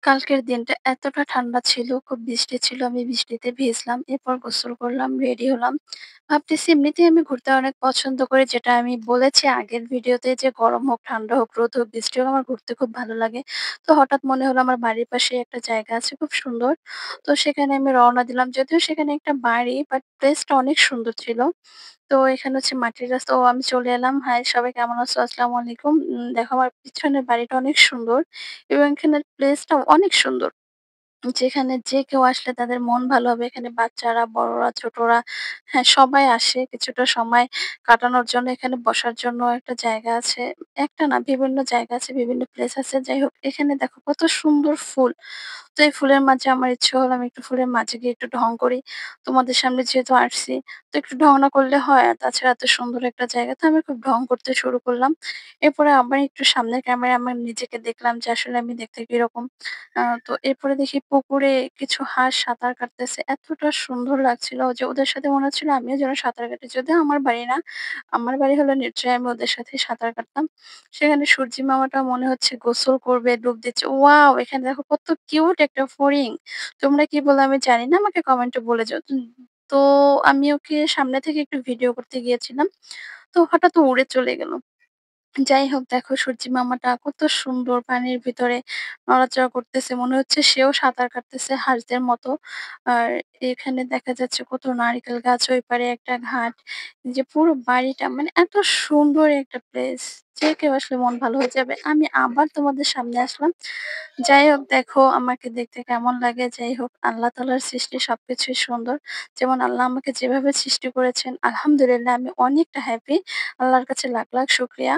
কালকের দিনটা এতটা ঠান্ডা ছিল, খুব বৃষ্টি ছিল। আমি বৃষ্টিতে ভিজলাম। এরপর গোসল করলাম, রেডি হলাম। ভাবতেছি এমনিতেই আমি ঘুরতে অনেক পছন্দ করি। যেটা আমি বলেছি আগের ভিডিওতে যে গরম হোক, ঠান্ডা হোক, রোদ হোক, বৃষ্টি হোক আমার ঘুরতে খুব ভালো লাগে। তো হঠাৎ মনে হলো আমার বাড়ির পাশে একটা জায়গা আছে খুব সুন্দর। তো সেখানে আমি রওনা দিলাম। যদিও সেখানে একটা বাড়ি বাট প্লেসটা অনেক সুন্দর ছিল। তো এখানে হচ্ছে মাটির রাস্তা। ও আমি চলে এলাম। হাই সবাই কেমন আছো? আসসালামু আলাইকুম। দেখো আমার পিছনের বাড়িটা অনেক সুন্দর এবং এখানের প্লেসটাও অনেক সুন্দর। যেখানে যে কেউ আসলে তাদের মন ভালো হবে। এখানে বাচ্চারা, বড়রা, ছোটরা হ্যাঁ, সবাই আসে কিছুটা সময় কাটানোর জন্য। এখানে বসার জন্য একটা জায়গা আছে। একটা না বিভিন্ন জায়গা আছে, বিভিন্ন প্লেস আছে। যাই হোক এখানে দেখো কত সুন্দর ফুল। তো এই ফুলের মাঝে আমার ইচ্ছে হলো আমি একটু ফুলের মাঝে গিয়ে একটু ঢং করি। তোমাদের সামনে যেহেতু আসছি তো একটু ঢং না করলে হয়? আর তাছাড়া এত সুন্দর একটা জায়গা। তো আমি খুব ঢং করতে শুরু করলাম। এরপরে আবার একটু সামনের ক্যামেরায় আমার নিজেকে দেখলাম যে আসলে আমি দেখতে কিরকম। তো এরপরে দেখি পুকুরে কিছু হাঁস সাঁতার কাটতেছে। এতটা সুন্দর লাগছিল যে ওদের সাথে মনে হচ্ছিল আমিও যেন সাঁতার কাটি। যদিও আমার বাড়ি না। আমার বাড়ি হলো নিশ্চয়ই আমি ওদের সাথে সাঁতার কাটতাম। সেখানে সূর্যি মামাটা মনে হচ্ছে গোসল করবে, ডুব দিচ্ছে। ওয়াও! এখানে দেখো কত কিউট একটা ফড়িং। তোমরা কি বলো আমি জানি না। আমাকে কমেন্টে বলে যাও। তো আমি ওকে সামনে থেকে একটু ভিডিও করতে গিয়েছিলাম। তো হঠাৎ ও উড়ে চলে গেল। যাই হোক দেখো সূর্যি মামাটা কত সুন্দর পানির ভিতরে নড়াচড়া করতেছে। মনে হচ্ছে সেও সাঁতার কাটতেছে হাঁসদের মতো। আর এখানে দেখা যাচ্ছে কত নারকেল গাছ, ওই পারে একটা ঘাট। যে পুরো বাড়িটা মানে এত সুন্দর একটা প্লেস। যে কেউ আসলে মন ভালো হয়ে যাবে। আমি আবার তোমাদের সামনে আসলাম। যাই হোক দেখো আমাকে দেখতে কেমন লাগে। যাই হোক আল্লাহ তাআলার সৃষ্টি সবকিছুই সুন্দর। যেমন আল্লাহ আমাকে যেভাবে সৃষ্টি করেছেন আলহামদুলিল্লাহ আমি অনেকটা হ্যাপি। আল্লাহর কাছে লাখ, লাখ শুকরিয়া।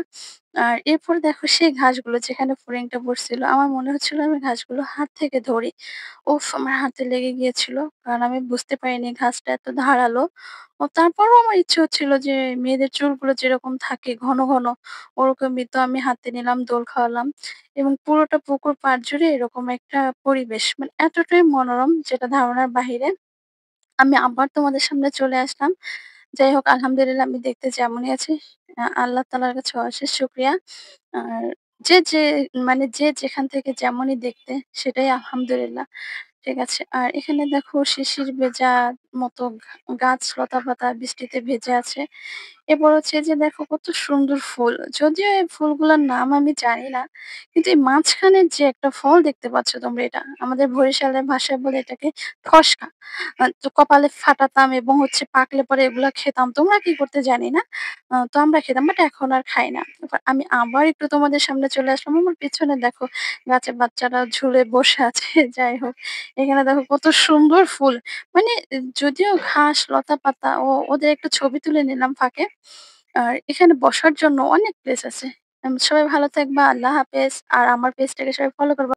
আর এরপর দেখো সেই ঘাসগুলো যেখানে ফড়িংটা বসছিল, আমার মনে হচ্ছিল আমি ঘাসগুলো হাত থেকে ধরি। উফ! আমার হাতে লেগে গিয়েছিল। কারণ আমি বুঝতে পারিনি ঘাসটা এত ধারালো। তারপরেও আমার ইচ্ছে হচ্ছিল যে মেয়েদের চুলগুলো যেরকম থাকে ঘন, ঘন ওরকমই। তো আমি হাতে নিলাম, দোল খাওয়ালাম এবং পুরোটা পুকুর পাড় জুড়ে এরকম একটা পরিবেশ। মানে এতটাই মনোরম যেটা ধারণার বাহিরে। আমি আবার তোমাদের সামনে চলে আসলাম। যাই হোক আলহামদুলিল্লাহ আমি দেখতে যেমনই আছি আল্লাহ তাআলার কাছে অশেষ শুকরিয়া। আর যে মানে যে যেখান থেকে যেমনই দেখতে সেটাই আলহামদুলিল্লাহ। ঠিক আছে। আর এখানে দেখো শিশির ভেজা মতো গাছ লতাপাতা বৃষ্টিতে ভেজে আছে। এরপর হচ্ছে যে দেখো কত সুন্দর ফুল। যদিও এই ফুলগুলার নাম আমি জানি না। কিন্তু এই মাঝখানের যে একটা ফল দেখতে পাচ্ছ তোমরা এটা, আমাদের বরিশালের ভাষায় বলে এটাকে ফসকা। তো কপালে ফাটাতাম এবং হচ্ছে পাকলে পরে এগুলা খেতাম। তোমরা কি করতে জানি না। তো আমরা খেতাম বাট এখন আর খাই না। এবার আমি আবার একটু তোমাদের সামনে চলে আসলাম। আমার পিছনে দেখো গাছে বাচ্চারা ঝুলে বসে আছে। যাই হোক এখানে দেখো কত সুন্দর ফুল। মানে যদিও ঘাস, লতাপাতা ওদের একটা ছবি তুলে নিলাম ফাঁকে। আর এখানে বসার জন্য অনেক প্লেস আছে। সবাই ভালো থাকবা। আল্লাহ হাফেজ। আর আমার পেজটাকে সবাই ফলো করবা।